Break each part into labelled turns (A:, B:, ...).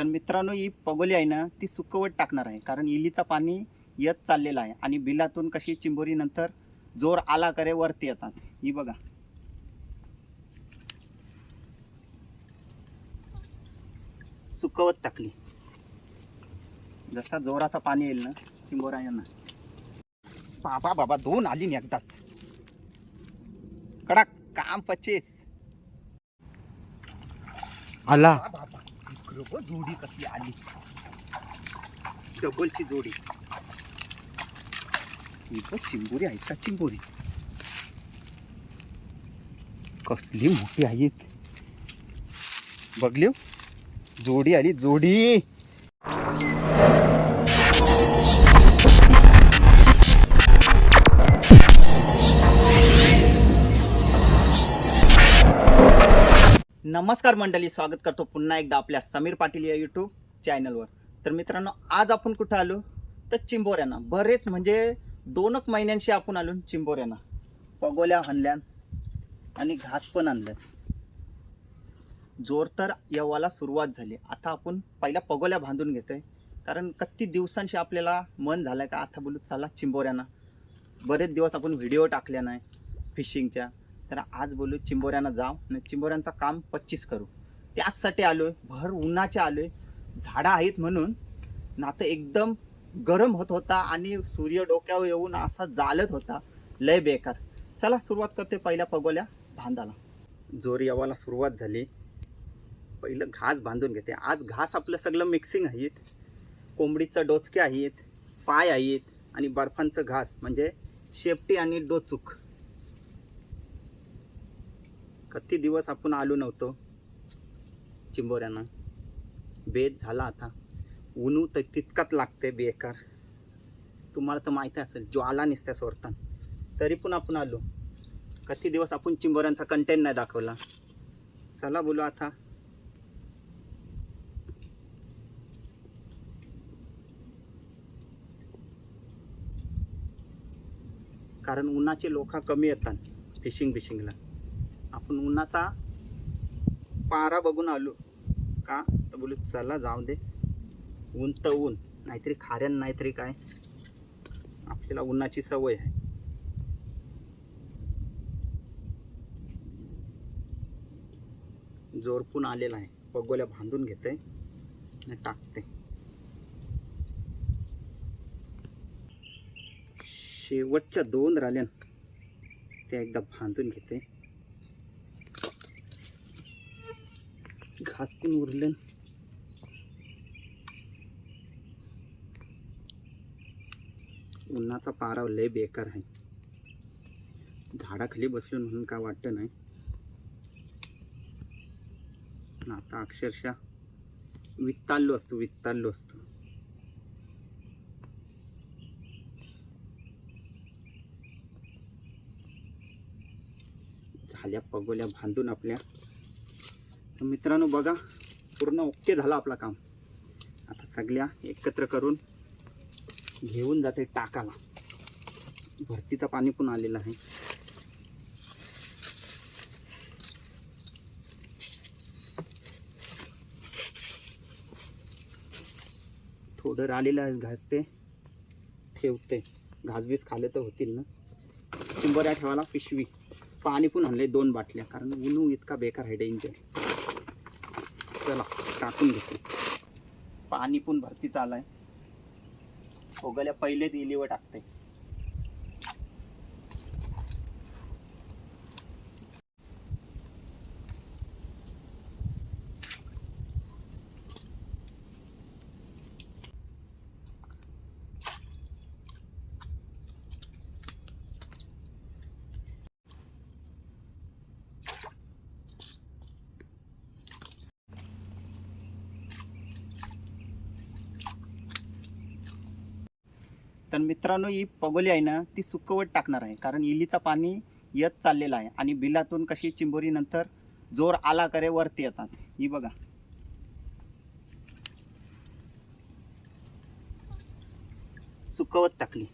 A: तर मित्रांनो, ही पगोली आहे ना, ती सुकवट टाकणार आहे, कारण इलीचं पाणी येत चाललेलं आहे आणि बिलातून कशी चिंबोरी नंतर जोर आला करे वरती येतात. ही बघा, सुकवत टाकली. जसा जोराचा पाणी येईल ना चिंबोरा यांना, बाबा बाबा दोन आली नाही एकदाच. कडक काम 25
B: आला.
A: बाबा इकडं जोडी कसली आली, डबलची जोडी. इथं चिंबोरी आहेत का? चिंबोरी कसली मोठी आहेत बघली. जोडी आली, जोडी. नमस्कार मंडळी, स्वागत करतो पुन्हा एकदा आपल्या समीर पाटील या यूट्यूब चॅनलवर. तर मित्रांनो, आज आपण कुठं आलो तर चिंबोऱ्यांना. बरेच म्हणजे 2 महिन्यांशी आपण आलो चिंबोऱ्यांना. पगोल्या आणल्यान आणि घास पण आणलं. जोर तर येवाला सुरुवात झाली. आता आपण पहिल्या पगोल्या बांधून घेतोय, कारण किती दिवसांशी आपल्याला मन झालंय का आता बोलू चला चिंबोऱ्यांना. बरेच दिवस आपण व्हिडिओ टाकल्या नाही फिशिंगच्या, तर आज बोलू चिंबोऱ्यांना जाऊ आणि चिंबोऱ्यांचं काम 25 करू. त्याचसाठी आलोय, भर उन्हाचे आलोय. झाडं आहेत म्हणून, नातं एकदम गरम होत होता आणि सूर्य डोक्यावर येऊन असा जालत होता, लय बेकार. चला सुरुवात करते पहिल्या पगोल्या बांधायला. जोर यावाला सुरुवात झाली. पहिलं घास बांधून घेते. आज घास आपलं सगळं मिक्सिंग आहेत. कोंबडीचं डोचके आहेत, पाय आहेत आणि बर्फांचं घास म्हणजे शेपटी आणि डोचूक. किती दिवस आपण आलो नव्हतो चिंबोऱ्यांना. बेत झाला आता. ऊन तर तितकाच लागते बेकार. तुम्हाला तर माहिती असेल, ज्वाला निसत्या सोडतात, तरी पण आपण आलो. किती दिवस आपण चिंबोऱ्यांचा कंटेंट नाही दाखवला. चला बोलू आता. कारण उन्हाचे लोक कमी येतात फिशिंगला. आपण उन्हाचा पारा बघून आलो का, तर बोलू चला जाऊ दे. ऊन तर ऊन, नाहीतरी खाऱ्यान नाहीतरी काय, आपल्याला उन्हाची सवय आहे. जोरपून आलेला आहे. पगोल्या बांधून घेते आणि टाकते. शेवटच्या 2 राहिल्या त्या एकदा बांधून घेते. घास पण उरले. उन्हाचा पारा लय बेकार आहे. झाडाखाली बसलो म्हणून काय वाटतं नाही. आता अक्षरशः वित्ताल्लो असतो. झाल्या पगोल्या बांधून आपल्या. तर मित्रांनो बघा, पूर्ण ओके झालं आपलं काम. आता सगळ्या एकत्र करून घेऊन जाते टाकाला. भरतीचं पाणी पण आलेलं आहे. थोडं राहिलेलं आहे घास, ते ठेवते. घासबीस खाले तर होतील ना. चिंबोऱ्या ठेवायला पिशवी. पाणी पण आणले 2 बाटल्या, कारण ऊन इतका बेकार आहे, डेंजर. चला टाकून घेते. पाणी पण भरतीचं आलंय. पगोल्या पहिलेच इलीवर टाकते. तर मित्रांनो, ही पगोली आहे ना, ती सुकवट टाकणार आहे, कारण इलीचं पाणी येत चाललेलं आहे आणि बिलातून कशी चिंबोरी नंतर जोर आला करे वरती येतात. ही बघा, सुकवत टाकली.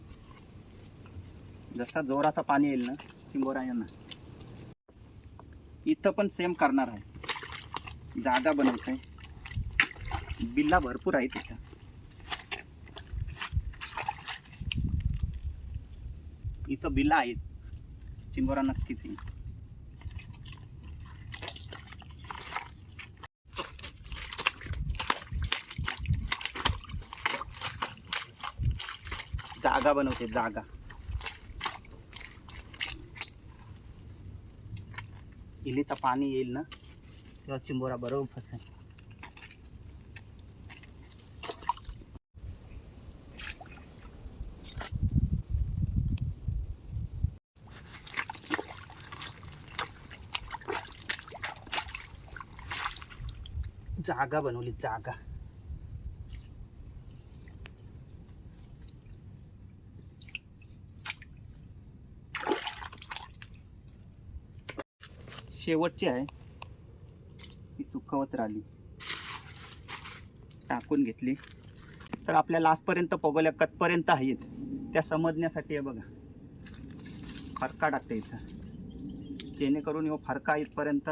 A: जसा जोराचा पाणी येईल ना चिंबोरा यांना. इथं पण सेम करणार आहे. जागा बनवते. बिल्ला भरपूर आहे तिथं. इथं बिल्ला आहेत, चिंबोरा नक्कीच येईल. जागा बनवते, जागा. इलीचं पाणी येईल ना तेव्हा चिंबोरा बरोबर फसेल. जागा बनवली, जागा. शेवटची आहे ती सुकवच राहिली, टाकून घेतली. तर आपल्या लास्टपर्यंत पगोल्या कतपर्यंत आहेत त्या समजण्यासाठी आहे बघा, फरका टाकते इथं, जेणेकरून यो फरका इथपर्यंत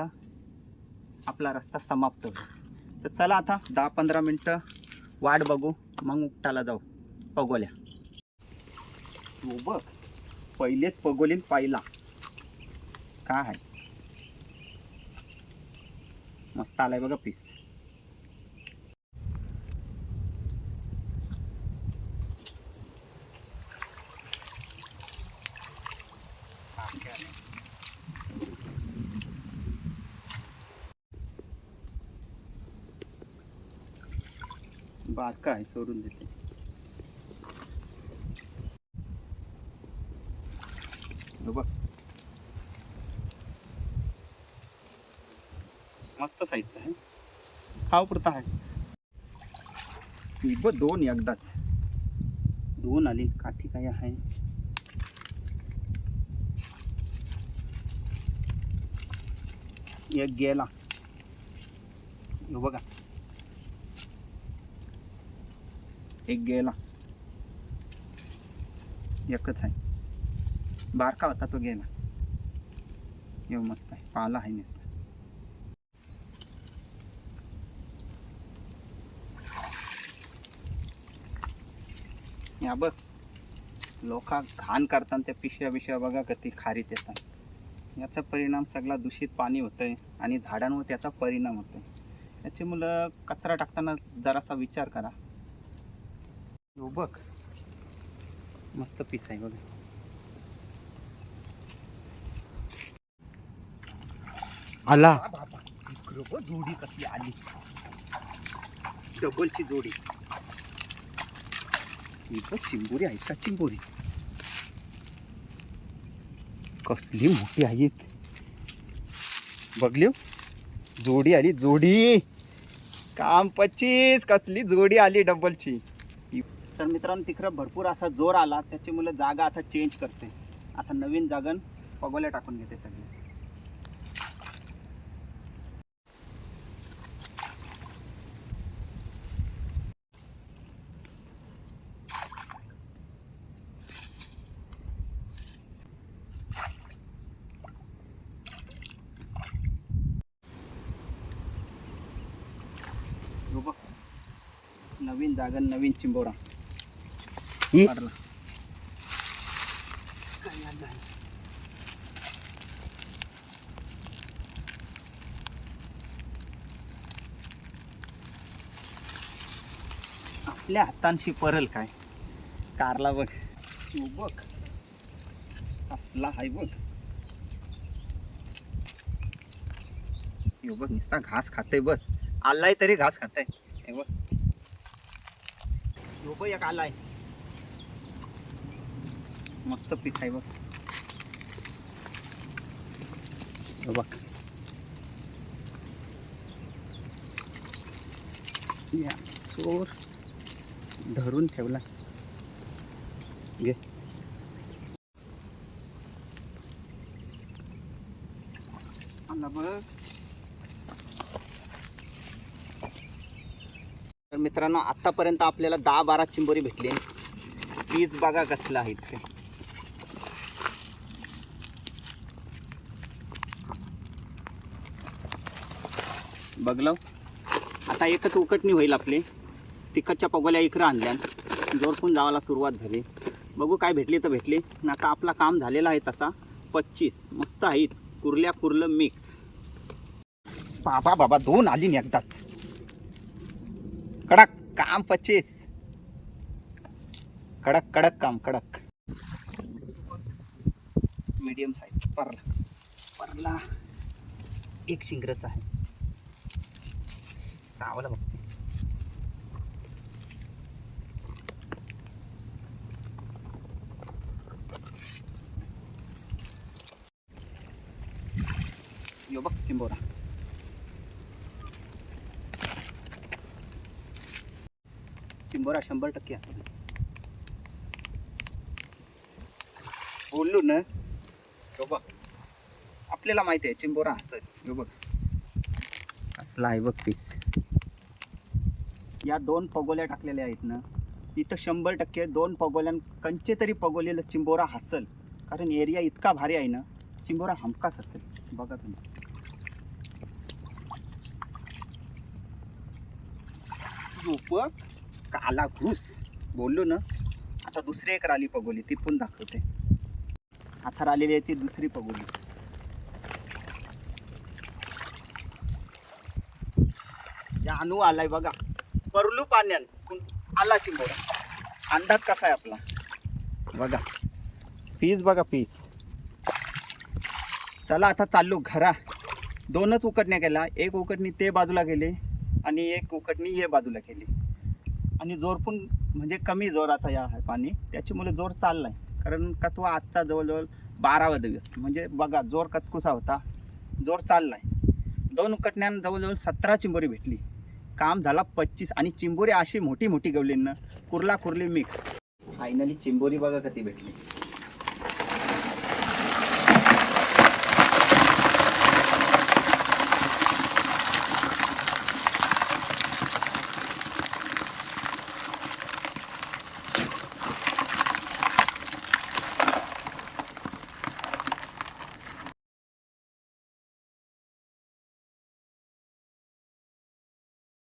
A: आपला रस्ता समाप्त होईल. तर चला आता 10-15 मिनटं वाट बघू, मग उपटाला जाऊ पगोल्या. हो बघ, पहिलेच पगोलीन पाहिला काय आहे, मस्त आलाय बघा पीस. बारका आहे, सोडून देते. बघ मस्त साईजचा आहे, खाव पुरता आहे. बघ दोन एकदाच, दोन आली. काठी काय आहे, एक गेला. बघा एक गेला, एकच आहे. बारका होता तो गेला. येऊ मस्त आहे, पाला आहे नुसता. या बघ, लोक घाण करताना त्या पिशव्या बघा कधी खारीत येतात. याचा परिणाम सगळा दूषित पाणी होतंय आणि झाडांवर त्याचा परिणाम होतोय. त्याची मुलं कचरा टाकताना जरासा विचार करा. हो बघ, मस्त पीस आहे बघा. आला बाबा, जोडी कसली आली, डबलची जोडी. चिंबोरी आहे का, चिंबोरी कसली मोठी आहेत बघली. जोडी आली, जोडी काम 25. कसली जोडी आली डबलची. तर मित्रांनो, तिकडं भरपूर असा जोर आला, त्याची मुलं जागा आता चेंज करते. आता नवीन जागन पगोल्या टाकून घेते सगळे. नवीन जागन नवीन चिंबोरा काढला. आपल्या हातांशी परल काय, कारला बघ. बघ असला हाय बघ. बघ नुसता घास खाते, बस आलाय तरी घास खाते. हे बघ, बघ एक आलाय, मस्त पीस आहे बघ. बघ या सोर धरून ठेवला. घे आला बघ. तर मित्रांनो, आतापर्यंत आपल्याला 10-12 चिंबोरी भेटली. पीस बघा कसला आहेत ते. बघलो आता एकच उकटणी होईल आपली. तिकडच्या पगोल्या इकडं आणल्या, जोरपून जावायला सुरुवात झाली. बघू काय भेटली तर भेटली. आणि आता आपला काम झालेला आहे तसा 25 मस्त आहेत. कुर्लं मिक्स. बाबा 2 आली नाही एकदाच. कडक काम 25. कडक काम कडक. मीडियम साईज परला एक शिंगरच आहे. चावला बघते. यो बघ चिंबोरा. चिंबोरा 100% असेल. बोललो ना. यो बघ आपल्याला माहिती आहे चिंबोरा असेल. यो बघ असला आहे बघ पीस. या 2 पगोल्या टाकलेल्या आहेत ना, इथं 100% 2 पगोल्यां कंचे तरी पगोलेलं चिंबोरा हसल. कारण एरिया इतका भारी आहे ना, चिंबोरा हमखास असेल. बघा तुम्ही. झोपक काला घुस. बोललो ना. आता दुसरी एक राली पगोली ती पण दाखवते. आता राहिलेली आहे ती दुसरी पगोली. जानू आलाय बघा. परलू पाण्यात आला चिंबोरा. अंदाज कसा आहे आपला बघा. पीस बघा पीस. चला आता चाललो घरा. 2च उकडण्या केला. एक उकडणी ते बाजूला गेले आणि एक उकडणी हे बाजूला केली. आणि जोर पण म्हणजे कमी जोराचा या आहे पाणी, त्याच्यामुळे जोर चाललाय. कारण कतवा आजचा जवळजवळ 12वा दिवस. म्हणजे बघा जोर कतकुसा होता, जोर चाललाय. 2 उकडण्यानं जवळजवळ 17 चिंबोरी भेटली. काम झाला 25. आणि चिंबोरी अशी मोठी गवलींना कुर्ली मिक्स. फायनली चिंबोरी बघा कधी भेटली.